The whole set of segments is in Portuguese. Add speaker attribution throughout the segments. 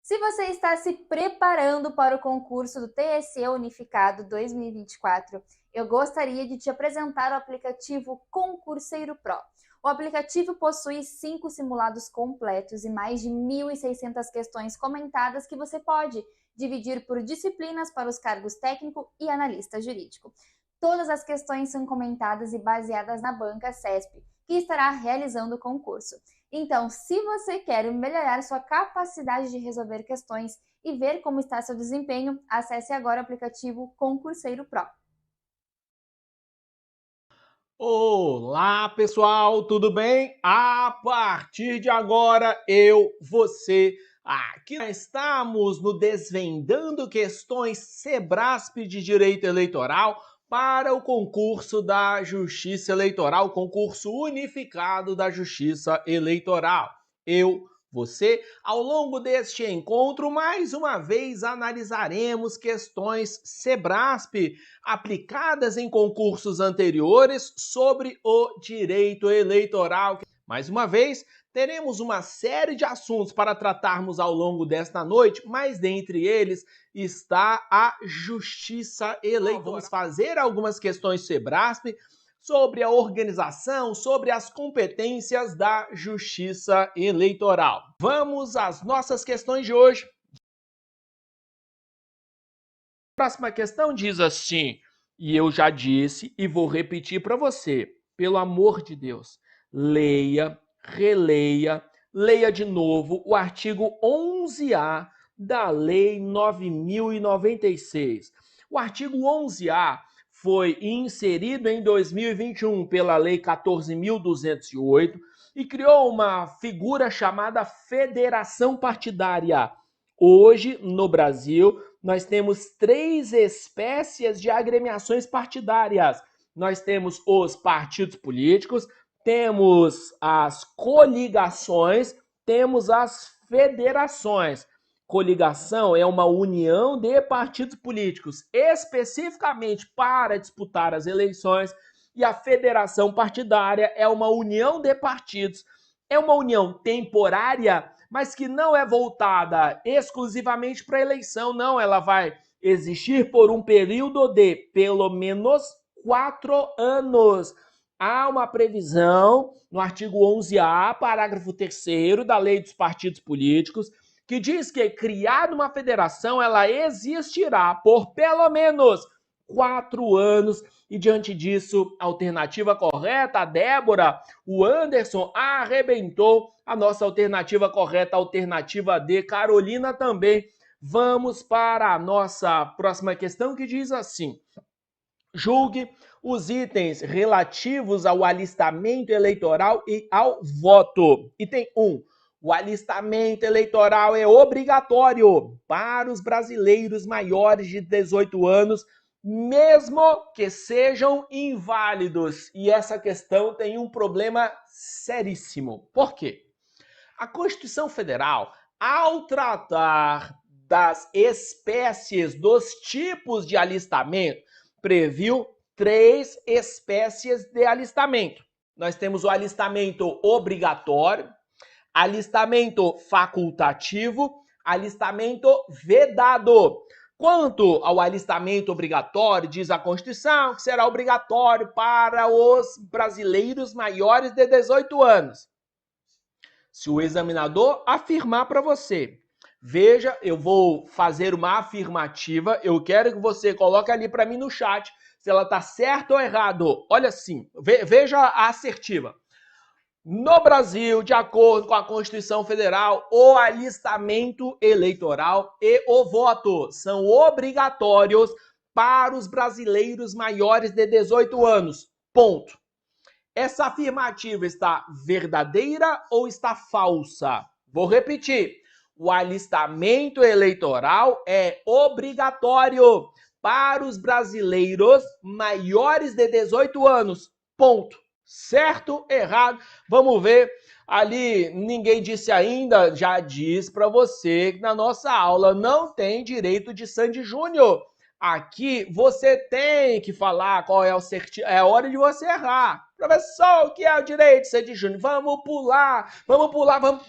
Speaker 1: Se você está se preparando para o concurso do TSE Unificado 2024, eu gostaria de te apresentar o aplicativo Concurseiro Pro. O aplicativo possui 5 simulados completos e mais de 1.600 questões comentadas que você pode dividir por disciplinas para os cargos técnico e analista jurídico. Todas as questões são comentadas e baseadas na banca CESP, que estará realizando o concurso. Então, se você quer melhorar sua capacidade de resolver questões e ver como está seu desempenho, acesse agora o aplicativo Concurseiro Pro.
Speaker 2: Olá, pessoal, tudo bem? A partir de agora, você, aqui nós estamos no Desvendando Questões Sebrasp de Direito Eleitoral para o concurso da Justiça Eleitoral, concurso unificado da Justiça Eleitoral. Você, ao longo deste encontro, mais uma vez analisaremos questões Sebrasp aplicadas em concursos anteriores sobre o direito eleitoral. Mais uma vez, teremos uma série de assuntos para tratarmos ao longo desta noite, mas dentre eles está a Justiça Eleitoral. Vamos fazer algumas questões Sebrasp sobre a organização, sobre as competências da Justiça Eleitoral. Vamos às nossas questões de hoje. A próxima questão diz assim, e eu já disse e vou repetir para você, pelo amor de Deus, leia, releia, leia de novo o artigo 11A da Lei 9.096. O artigo 11A foi inserido em 2021 pela Lei 14.208 e criou uma figura chamada federação partidária. Hoje, no Brasil, nós temos 3 espécies de agremiações partidárias. Nós temos os partidos políticos, temos as coligações, temos as federações. Coligação é uma união de partidos políticos especificamente para disputar as eleições e a federação partidária é uma união de partidos. É uma união temporária, mas que não é voltada exclusivamente para a eleição, não. Ela vai existir por um período de pelo menos 4 anos. Há uma previsão no artigo 11A, parágrafo 3º da Lei dos Partidos Políticos, que diz que, criada uma federação, ela existirá por pelo menos 4 anos. E diante disso, a alternativa correta, a Débora, o Anderson arrebentou. A nossa alternativa correta, a alternativa D, Carolina também. Vamos para a nossa próxima questão, que diz assim: julgue os itens relativos ao alistamento eleitoral e ao voto. Item 1. O alistamento eleitoral é obrigatório para os brasileiros maiores de 18 anos, mesmo que sejam inválidos. E essa questão tem um problema seríssimo. Por quê? A Constituição Federal, ao tratar das espécies, dos tipos de alistamento, previu 3 espécies de alistamento. Nós temos o alistamento obrigatório, alistamento facultativo, alistamento vedado. Quanto ao alistamento obrigatório, diz a Constituição que será obrigatório para os brasileiros maiores de 18 anos. Se o examinador afirmar para você, veja, eu vou fazer uma afirmativa, eu quero que você coloque ali para mim no chat se ela está certa ou errado. Olha assim, veja a assertiva. No Brasil, de acordo com a Constituição Federal, o alistamento eleitoral e o voto são obrigatórios para os brasileiros maiores de 18 anos. Ponto. Essa afirmativa está verdadeira ou está falsa? Vou repetir. O alistamento eleitoral é obrigatório para os brasileiros maiores de 18 anos. Ponto. Certo? Errado? Vamos ver. Ali, ninguém disse ainda, já disse para você que na nossa aula não tem direito de Sandy Júnior. Aqui você tem que falar qual é o certinho. É hora de você errar. Professor, o que é o direito de ser de júnior? Vamos pular, vamos.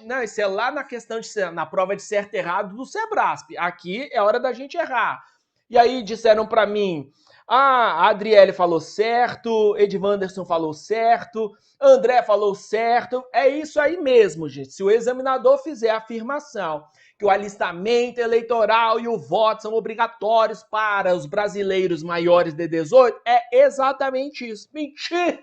Speaker 2: Não, isso é lá na questão na prova de certo e errado do Sebrasp. Aqui é hora da gente errar. E aí disseram para mim, a Adriele falou certo, Edvanderson falou certo, André falou certo. É isso aí mesmo, gente. Se o examinador fizer a afirmação que o alistamento eleitoral e o voto são obrigatórios para os brasileiros maiores de 18, é exatamente isso. Mentira,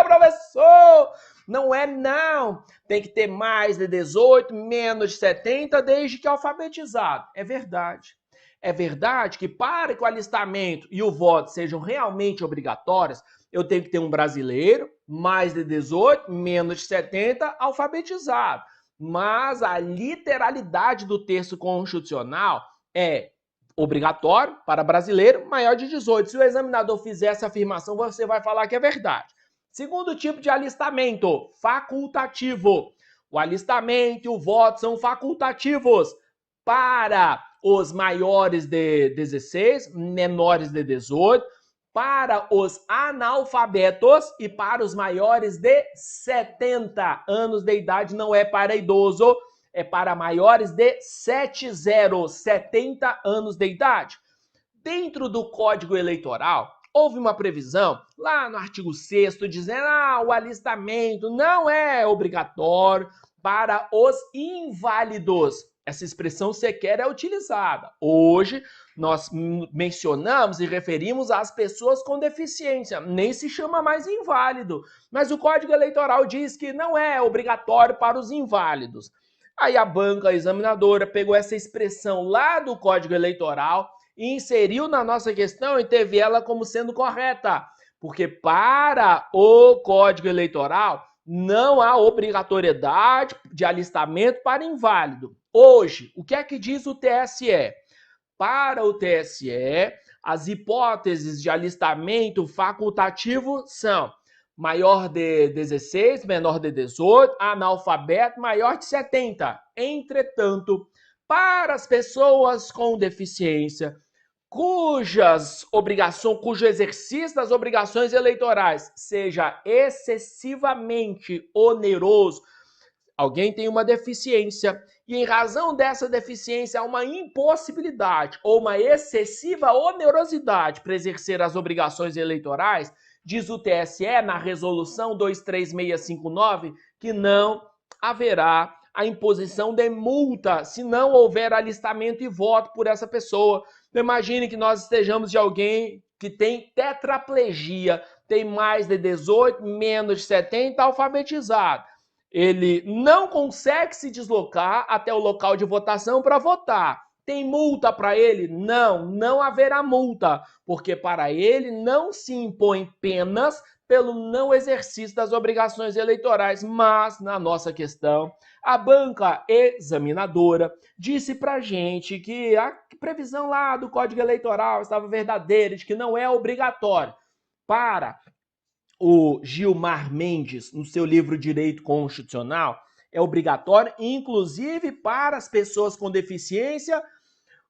Speaker 2: professor! Não é não. Tem que ter mais de 18, menos de 70, desde que alfabetizado. É verdade. É verdade que para que o alistamento e o voto sejam realmente obrigatórios, eu tenho que ter um brasileiro, mais de 18, menos de 70, alfabetizado. Mas a literalidade do texto constitucional é obrigatório para brasileiro maior de 18. Se o examinador fizer essa afirmação, você vai falar que é verdade. Segundo tipo de alistamento, facultativo. O alistamento e o voto são facultativos para os maiores de 16, menores de 18, para os analfabetos e para os maiores de 70 anos de idade, não é para idoso, é para maiores de 70 anos de idade. Dentro do Código Eleitoral, houve uma previsão lá no artigo 6º dizendo o alistamento não é obrigatório para os inválidos. Essa expressão sequer é utilizada. Hoje, nós mencionamos e referimos às pessoas com deficiência. Nem se chama mais inválido. Mas o Código Eleitoral diz que não é obrigatório para os inválidos. Aí a banca examinadora pegou essa expressão lá do Código Eleitoral e inseriu na nossa questão e teve ela como sendo correta. Porque para o Código Eleitoral não há obrigatoriedade de alistamento para inválido. Hoje, o que é que diz o TSE? Para o TSE, as hipóteses de alistamento facultativo são maior de 16, menor de 18, analfabeto, maior de 70. Entretanto, para as pessoas com deficiência, cujo exercício das obrigações eleitorais seja excessivamente oneroso, alguém tem uma deficiência e em razão dessa deficiência há uma impossibilidade ou uma excessiva onerosidade para exercer as obrigações eleitorais, diz o TSE na resolução 23659 que não haverá a imposição de multa se não houver alistamento e voto por essa pessoa. Imagine que nós estejamos de alguém que tem tetraplegia, tem mais de 18, menos de 70, alfabetizado. Ele não consegue se deslocar até o local de votação para votar. Tem multa para ele? Não, não haverá multa, porque para ele não se impõe penas pelo não exercício das obrigações eleitorais. Mas, na nossa questão, a banca examinadora disse para a gente que a previsão lá do Código Eleitoral estava verdadeira, de que não é obrigatório. Para o Gilmar Mendes, no seu livro Direito Constitucional, é obrigatório, inclusive para as pessoas com deficiência,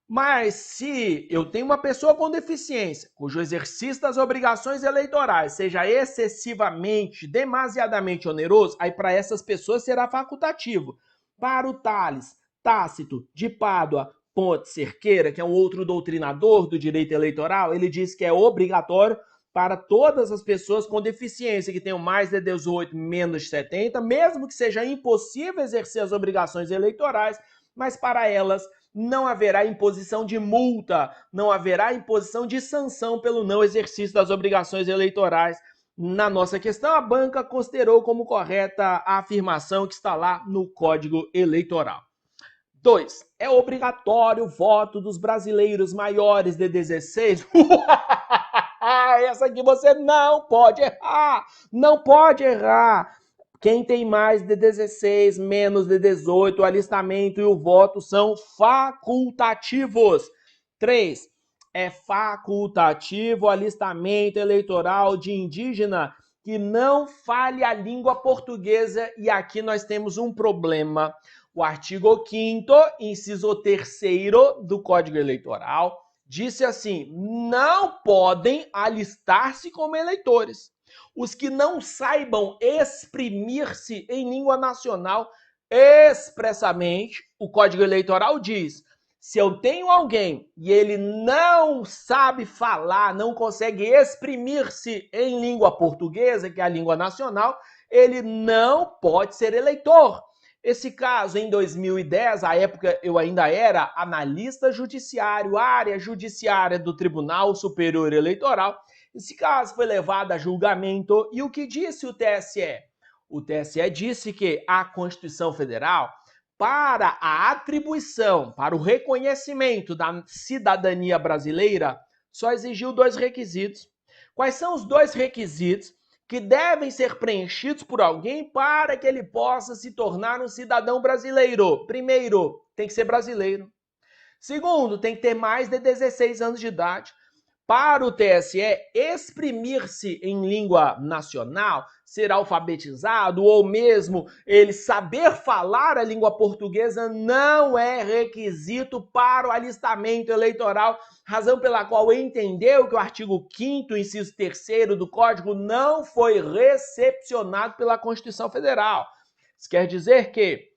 Speaker 2: mas se eu tenho uma pessoa com deficiência, cujo exercício das obrigações eleitorais seja excessivamente, demasiadamente oneroso, aí para essas pessoas será facultativo. Para o Tales, Tácito, de Pádua, Ponte Cerqueira, que é um outro doutrinador do direito eleitoral, ele diz que é obrigatório para todas as pessoas com deficiência que tenham mais de 18, menos de 70, mesmo que seja impossível exercer as obrigações eleitorais, mas para elas não haverá imposição de multa, não haverá imposição de sanção pelo não exercício das obrigações eleitorais. Na nossa questão, a banca considerou como correta a afirmação que está lá no Código Eleitoral. 2. É obrigatório o voto dos brasileiros maiores de 16. Essa aqui você não pode errar. Não pode errar. Quem tem mais de 16, menos de 18, o alistamento e o voto são facultativos. 3. É facultativo o alistamento eleitoral de indígena que não fale a língua portuguesa. E aqui nós temos um problema. O artigo 5º, inciso 3º do Código Eleitoral, disse assim: não podem alistar-se como eleitores os que não saibam exprimir-se em língua nacional expressamente. O Código Eleitoral diz: se eu tenho alguém e ele não sabe falar, não consegue exprimir-se em língua portuguesa, que é a língua nacional, ele não pode ser eleitor. Esse caso, em 2010, à época eu ainda era analista judiciário, área judiciária do Tribunal Superior Eleitoral. Esse caso foi levado a julgamento e o que disse o TSE? O TSE disse que a Constituição Federal, para a atribuição, para o reconhecimento da cidadania brasileira, só exigiu 2 requisitos. Quais são os 2 requisitos que devem ser preenchidos por alguém para que ele possa se tornar um cidadão brasileiro? Primeiro, tem que ser brasileiro. Segundo, tem que ter mais de 16 anos de idade. Para o TSE, exprimir-se em língua nacional, ser alfabetizado ou mesmo ele saber falar a língua portuguesa não é requisito para o alistamento eleitoral, razão pela qual entendeu que o artigo 5º, inciso 3º do Código não foi recepcionado pela Constituição Federal. Isso quer dizer que,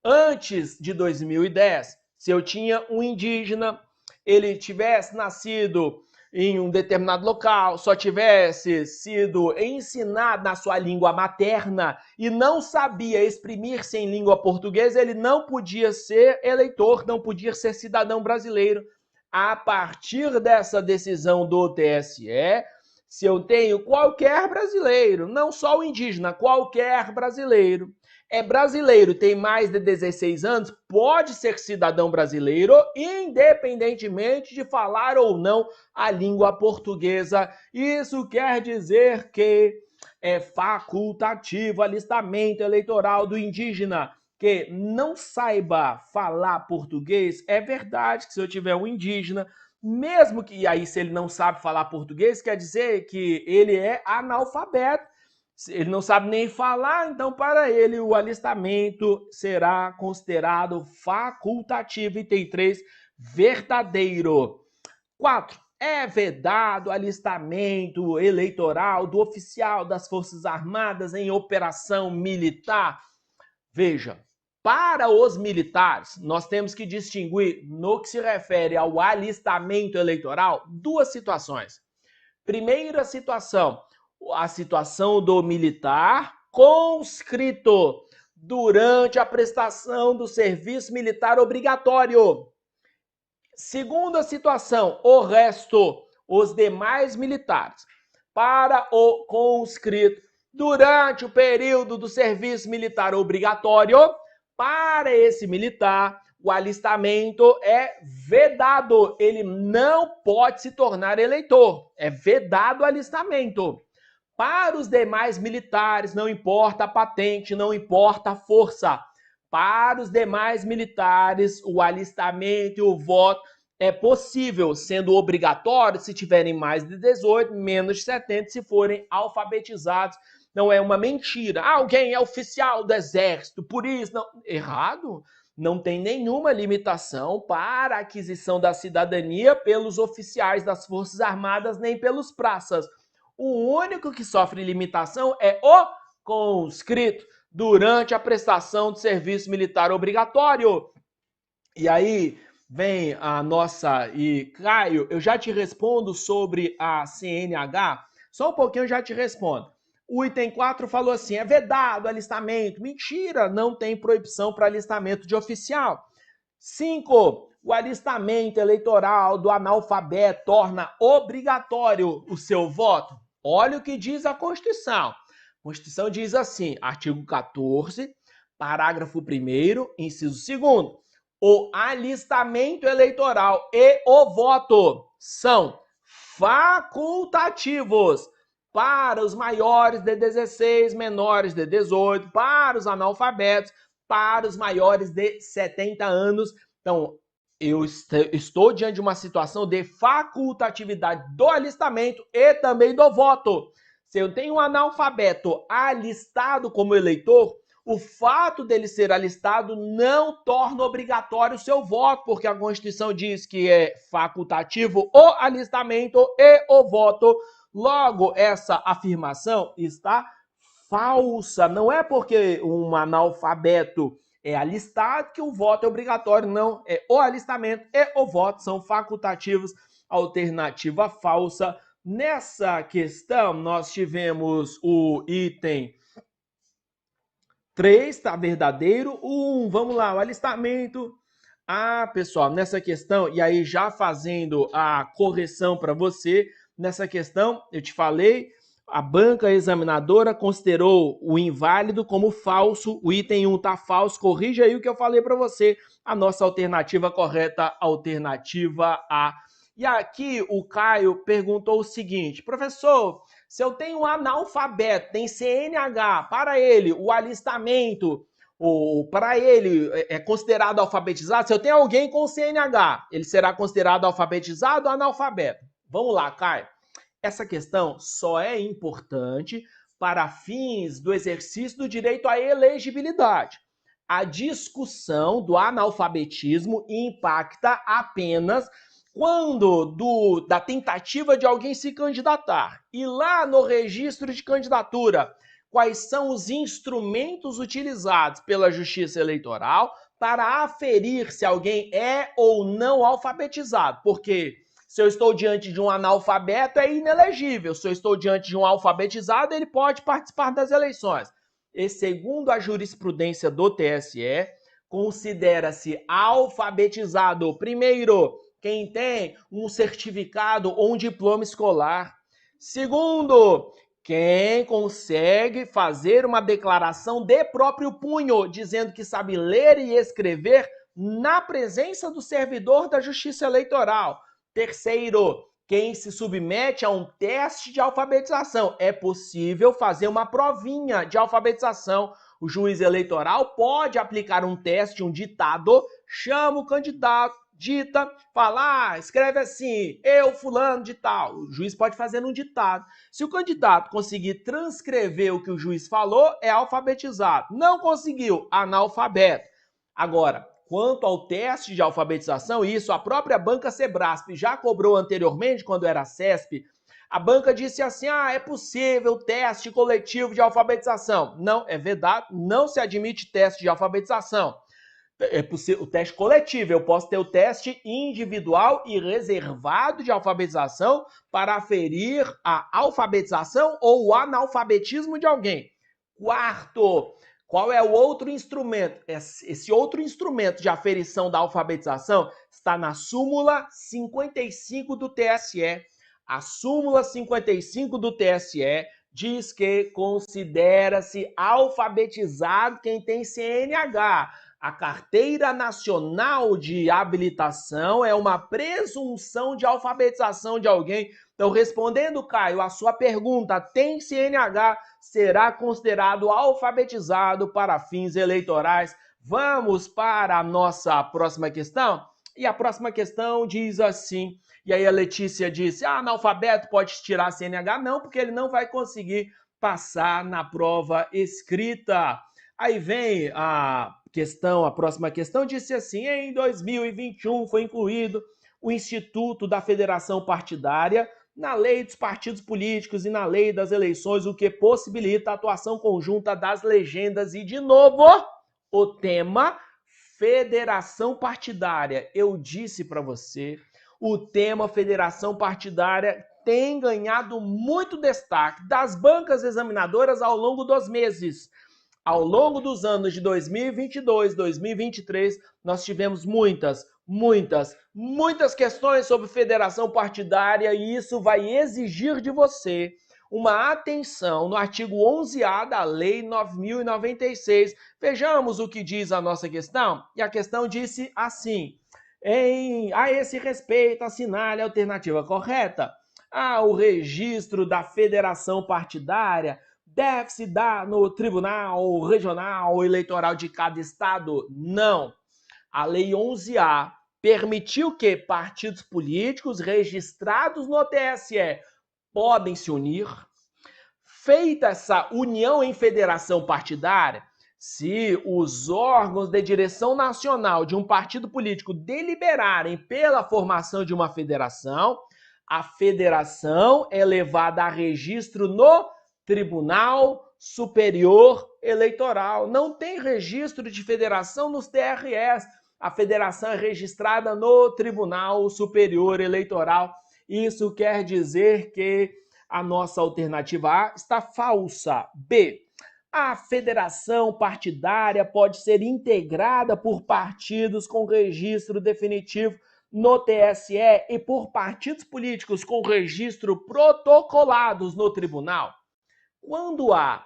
Speaker 2: antes de 2010, se eu tinha um indígena, ele tivesse nascido em um determinado local, só tivesse sido ensinado na sua língua materna e não sabia exprimir-se em língua portuguesa, ele não podia ser eleitor, não podia ser cidadão brasileiro. A partir dessa decisão do TSE, se eu tenho qualquer brasileiro, não só o indígena, qualquer brasileiro, é brasileiro, tem mais de 16 anos, pode ser cidadão brasileiro, independentemente de falar ou não a língua portuguesa. Isso quer dizer que é facultativo o alistamento eleitoral do indígena que não saiba falar português. É verdade que se eu tiver um indígena, mesmo que, aí se ele não sabe falar português, quer dizer que ele é analfabeto. Ele não sabe nem falar, então para ele o alistamento será considerado facultativo. Item 3, verdadeiro. 4. É vedado o alistamento eleitoral do oficial das Forças Armadas em operação militar. Veja, para os militares, nós temos que distinguir, no que se refere ao alistamento eleitoral, 2 situações. Primeira situação, a situação do militar conscrito durante a prestação do serviço militar obrigatório. Segunda situação, o resto, os demais militares, para o conscrito durante o período do serviço militar obrigatório, para esse militar, o alistamento é vedado, ele não pode se tornar eleitor, é vedado o alistamento. Para os demais militares, não importa a patente, não importa a força. Para os demais militares, o alistamento e o voto é possível, sendo obrigatório se tiverem mais de 18, menos de 70, se forem alfabetizados. Não é uma mentira. Alguém é oficial do Exército, por isso não. Errado. Não tem nenhuma limitação para a aquisição da cidadania pelos oficiais das Forças Armadas, nem pelos praças. O único que sofre limitação é o conscrito durante a prestação de serviço militar obrigatório. E aí vem a nossa... E, Caio, eu já te respondo sobre a CNH. Só um pouquinho eu já te respondo. O item 4 falou assim, é vedado alistamento. Mentira, não tem proibição para alistamento de oficial. 5. O alistamento eleitoral do analfabeto torna obrigatório o seu voto. Olha o que diz a Constituição. A Constituição diz assim, artigo 14, parágrafo 1º, inciso 2º. O alistamento eleitoral e o voto são facultativos para os maiores de 16, menores de 18, para os analfabetos, para os maiores de 70 anos. Então, eu estou diante de uma situação de facultatividade do alistamento e também do voto. Se eu tenho um analfabeto alistado como eleitor, O fato dele ser alistado não torna obrigatório o seu voto, porque a Constituição diz que é facultativo o alistamento e o voto. Logo, essa afirmação está falsa. Não é porque um analfabeto é alistado que o voto é obrigatório, não. É o alistamento e o voto são facultativos. Alternativa falsa. Nessa questão, nós tivemos o item 3, está verdadeiro. 1, vamos lá, o alistamento. Pessoal, nessa questão, e aí já fazendo a correção para você, nessa questão, eu te falei, a banca examinadora considerou o inválido como falso, o item 1 está falso, corrija aí o que eu falei para você. A nossa alternativa correta, alternativa A. E aqui o Caio perguntou o seguinte, professor, se eu tenho um analfabeto, tem CNH, para ele, o alistamento, para ele é considerado alfabetizado? Se eu tenho alguém com CNH, ele será considerado alfabetizado ou analfabeto? Vamos lá, Caio. Essa questão só é importante para fins do exercício do direito à elegibilidade. A discussão do analfabetismo impacta apenas quando da tentativa de alguém se candidatar. E lá no registro de candidatura, quais são os instrumentos utilizados pela Justiça Eleitoral para aferir se alguém é ou não alfabetizado. Porque se eu estou diante de um analfabeto, é inelegível. Se eu estou diante de um alfabetizado, ele pode participar das eleições. E segundo a jurisprudência do TSE, considera-se alfabetizado, primeiro, quem tem um certificado ou um diploma escolar. Segundo, quem consegue fazer uma declaração de próprio punho, dizendo que sabe ler e escrever na presença do servidor da Justiça Eleitoral. Terceiro, quem se submete a um teste de alfabetização. É possível fazer uma provinha de alfabetização. O juiz eleitoral pode aplicar um teste, um ditado, chama o candidato, dita, fala, escreve assim, eu fulano de tal. O juiz pode fazer um ditado. Se o candidato conseguir transcrever o que o juiz falou, é alfabetizado. Não conseguiu, analfabeto. Agora, quanto ao teste de alfabetização, isso a própria banca Sebrasp já cobrou anteriormente, quando era CESP. A banca disse assim, é possível teste coletivo de alfabetização. Não, é vedado, não se admite teste de alfabetização. É possível, o teste coletivo, eu posso ter o teste individual e reservado de alfabetização para aferir a alfabetização ou o analfabetismo de alguém. Quarto, qual é o outro instrumento? Esse outro instrumento de aferição da alfabetização está na súmula 55 do TSE. A súmula 55 do TSE diz que considera-se alfabetizado quem tem CNH. A Carteira Nacional de Habilitação é uma presunção de alfabetização de alguém. Então, respondendo, Caio, a sua pergunta, tem CNH, será considerado alfabetizado para fins eleitorais. Vamos para a nossa próxima questão? E a próxima questão diz assim, e aí a Letícia disse, analfabeto pode tirar CNH? Não, porque ele não vai conseguir passar na prova escrita. Aí vem a próxima questão disse assim, em 2021 foi incluído o Instituto da Federação Partidária na Lei dos Partidos Políticos e na Lei das Eleições, o que possibilita a atuação conjunta das legendas e, de novo, o tema federação partidária. Eu disse para você, o tema federação partidária tem ganhado muito destaque das bancas examinadoras ao longo dos meses. Ao longo dos anos de 2022, 2023, nós tivemos muitas questões sobre federação partidária e isso vai exigir de você uma atenção no artigo 11A da Lei 9.096. Vejamos o que diz a nossa questão. E a questão disse assim, a esse respeito, assinale a alternativa correta. O registro da federação partidária deve-se dar no Tribunal Regional Eleitoral de cada estado? Não. A Lei 11A permitiu que partidos políticos registrados no TSE podem se unir. Feita essa união em federação partidária, Se os órgãos de direção nacional de um partido político deliberarem pela formação de uma federação, a federação é levada a registro no Tribunal Superior Eleitoral. Não tem registro de federação nos TRS. A federação é registrada no Tribunal Superior Eleitoral. Isso quer dizer que a nossa alternativa A está falsa. B. A federação partidária pode ser integrada por partidos com registro definitivo no TSE e por partidos políticos com registro protocolados no tribunal. Quando há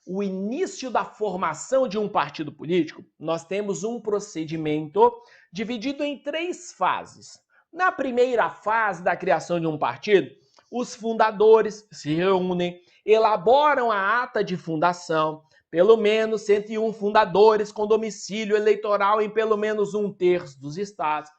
Speaker 2: o início da formação de um partido político, nós temos um procedimento dividido em 3 fases. Na primeira fase da criação de um partido, os fundadores se reúnem, elaboram a ata de fundação, pelo menos 101 fundadores com domicílio eleitoral em pelo menos 1/3 dos estados,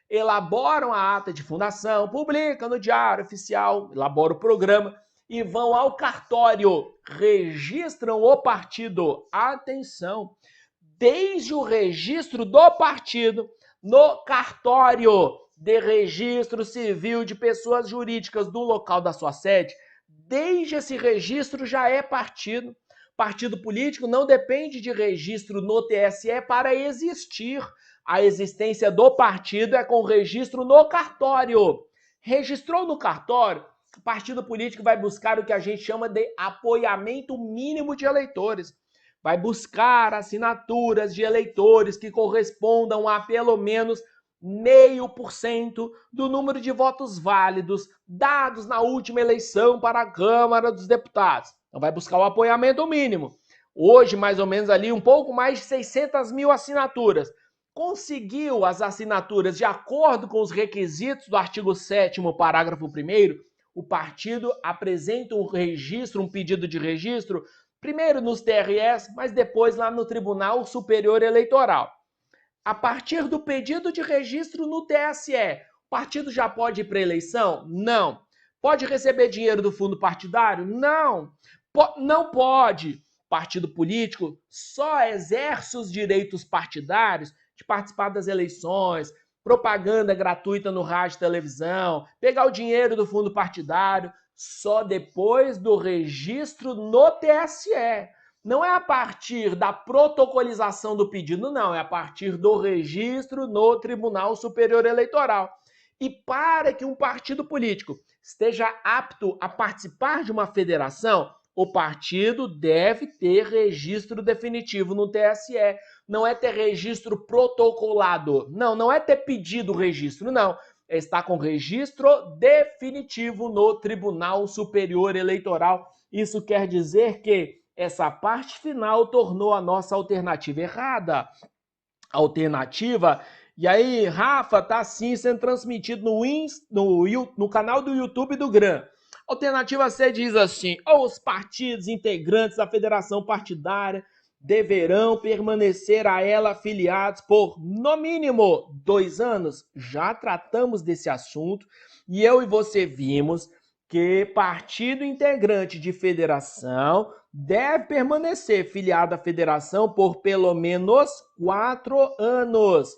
Speaker 2: elaboram a ata de fundação, publicam no Diário Oficial, elaboram o programa e vão ao cartório, registram o partido. Atenção, desde o registro do partido no cartório de registro civil de pessoas jurídicas do local da sua sede, desde esse registro já é partido. Partido político não depende de registro no TSE para existir. A existência do partido é com registro no cartório. Registrou no cartório, o partido político vai buscar o que a gente chama de apoiamento mínimo de eleitores. Vai buscar assinaturas de eleitores que correspondam a pelo menos 0,5% do número de votos válidos dados na última eleição para a Câmara dos Deputados. Então vai buscar o apoiamento mínimo. Hoje, mais ou menos ali, um pouco mais de 600 mil assinaturas. Conseguiu as assinaturas de acordo com os requisitos do artigo 7º, parágrafo 1º, o partido apresenta um registro, um pedido de registro, primeiro nos TRS, mas depois lá no Tribunal Superior Eleitoral. A partir do pedido de registro no TSE, o partido já pode ir para a eleição? Não. Pode receber dinheiro do fundo partidário? Não. Não pode. Partido político só exerce os direitos partidários de participar das eleições, propaganda gratuita no rádio e televisão, pegar o dinheiro do fundo partidário só depois do registro no TSE. Não é a partir da protocolização do pedido, não. É a partir do registro no Tribunal Superior Eleitoral. E para que um partido político esteja apto a participar de uma federação, o partido deve ter registro definitivo no TSE. Não é ter registro protocolado. Não é ter pedido registro, não. É estar com registro definitivo no Tribunal Superior Eleitoral. Isso quer dizer que essa parte final tornou a nossa alternativa errada. Alternativa, e aí, Rafa, tá assim sendo transmitido no canal do YouTube do GRAM. Alternativa C diz assim: os partidos integrantes da federação partidária deverão permanecer a ela afiliados por, no mínimo, 2 anos. Já tratamos desse assunto e eu e você vimos que partido integrante de federação deve permanecer filiado à federação por pelo menos 4 anos.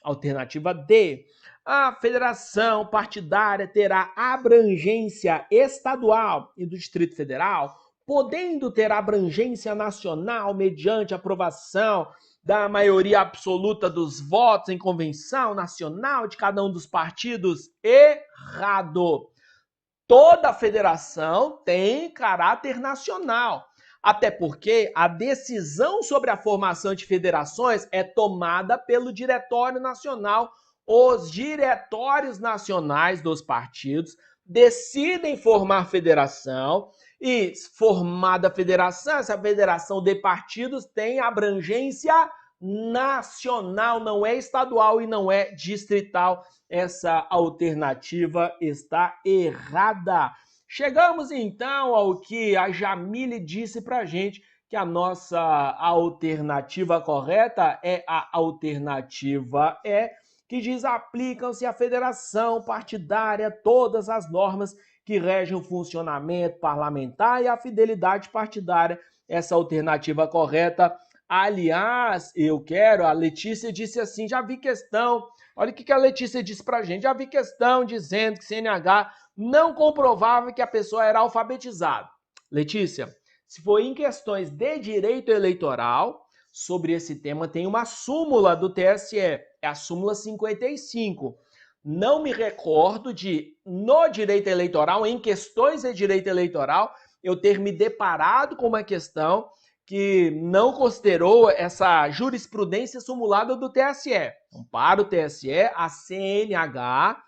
Speaker 2: Alternativa D. A federação partidária terá abrangência estadual e do Distrito Federal, podendo ter abrangência nacional mediante aprovação da maioria absoluta dos votos em convenção nacional de cada um dos partidos. Errado. Toda federação tem caráter nacional, até porque a decisão sobre a formação de federações é tomada pelo Diretório Nacional. Os diretórios nacionais dos partidos decidem formar federação e, formada a federação, essa federação de partidos tem abrangência nacional, não é estadual e não é distrital. Essa alternativa está errada. Chegamos então ao que a Jamile disse pra gente, que a nossa alternativa correta é a alternativa E, que diz: aplicam-se à federação partidária todas as normas que regem o funcionamento parlamentar e a fidelidade partidária. Essa alternativa correta, Aliás, a Letícia disse assim, já vi questão, olha o que a Letícia disse pra gente, já vi questão dizendo que CNH não comprovava que a pessoa era alfabetizada. Letícia, se for em questões de direito eleitoral, sobre esse tema tem uma súmula do TSE, é a súmula 55. Não me recordo de, no direito eleitoral, em questões de direito eleitoral, eu ter me deparado com uma questão que não considerou essa jurisprudência simulada do TSE. Então, para o TSE, a CNH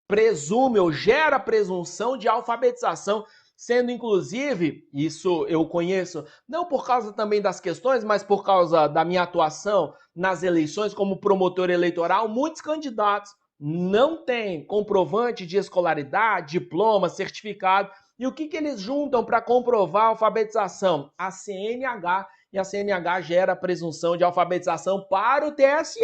Speaker 2: presume ou gera presunção de alfabetização, sendo inclusive, isso eu conheço, não por causa também das questões, mas por causa da minha atuação nas eleições como promotor eleitoral, muitos candidatos não têm comprovante de escolaridade, diploma, certificado. E o que eles juntam para comprovar a alfabetização? A CNH, e a CNH gera a presunção de alfabetização para o TSE.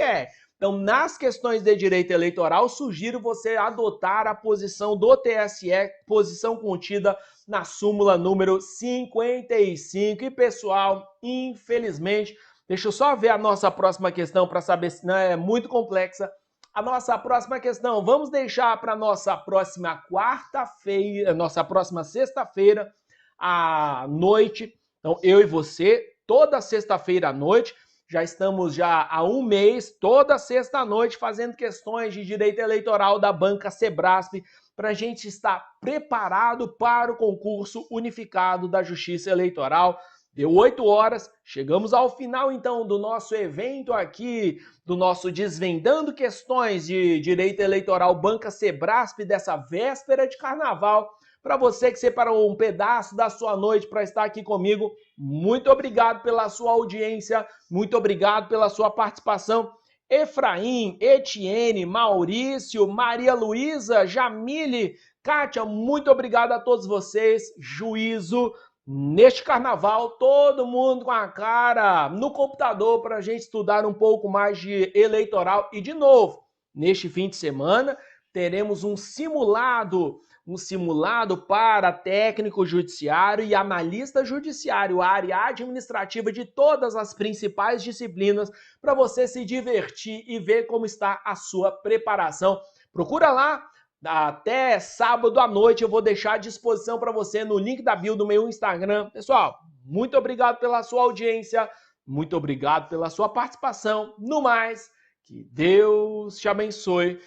Speaker 2: Então, nas questões de direito eleitoral, sugiro você adotar a posição do TSE, posição contida na súmula número 55. E, pessoal, infelizmente, deixa eu só ver a nossa próxima questão para saber se não é muito complexa. A nossa próxima questão, vamos deixar para nossa próxima quarta-feira, nossa próxima sexta-feira à noite. Então, eu e você, toda sexta-feira à noite, já estamos há um mês, toda sexta-noite, fazendo questões de direito eleitoral da banca Sebrasp, para a gente estar preparado para o concurso unificado da Justiça Eleitoral. Deu 8 horas, chegamos ao final então do nosso evento aqui, do nosso Desvendando Questões de Direito Eleitoral Banca Sebrasp dessa véspera de carnaval. Para você que separou um pedaço da sua noite para estar aqui comigo, muito obrigado pela sua audiência, muito obrigado pela sua participação. Efraim, Etienne, Maurício, Maria Luísa, Jamile, Kátia, muito obrigado a todos vocês. Juízo. Neste carnaval, todo mundo com a cara no computador para a gente estudar um pouco mais de eleitoral. E, de novo, neste fim de semana, teremos um simulado para técnico judiciário e analista judiciário, a área administrativa de todas as principais disciplinas, para você se divertir e ver como está a sua preparação. Procura lá. Até sábado à noite eu vou deixar à disposição para você no link da bio do meu Instagram. Pessoal, muito obrigado pela sua audiência, muito obrigado pela sua participação. No mais, que Deus te abençoe.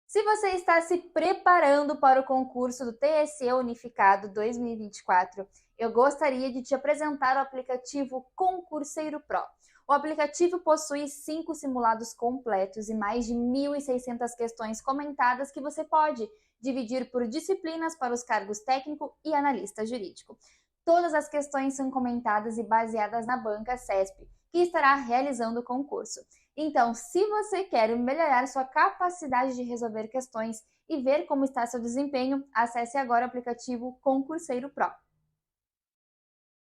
Speaker 1: Se você está se preparando para o concurso do TSE Unificado 2024, eu gostaria de te apresentar o aplicativo Concurseiro Pro. O aplicativo possui 5 simulados completos e mais de 1.600 questões comentadas que você pode dividir por disciplinas para os cargos técnico e analista jurídico. Todas as questões são comentadas e baseadas na banca CESP, que estará realizando o concurso. Então, se você quer melhorar sua capacidade de resolver questões e ver como está seu desempenho, acesse agora o aplicativo Concurseiro Pro.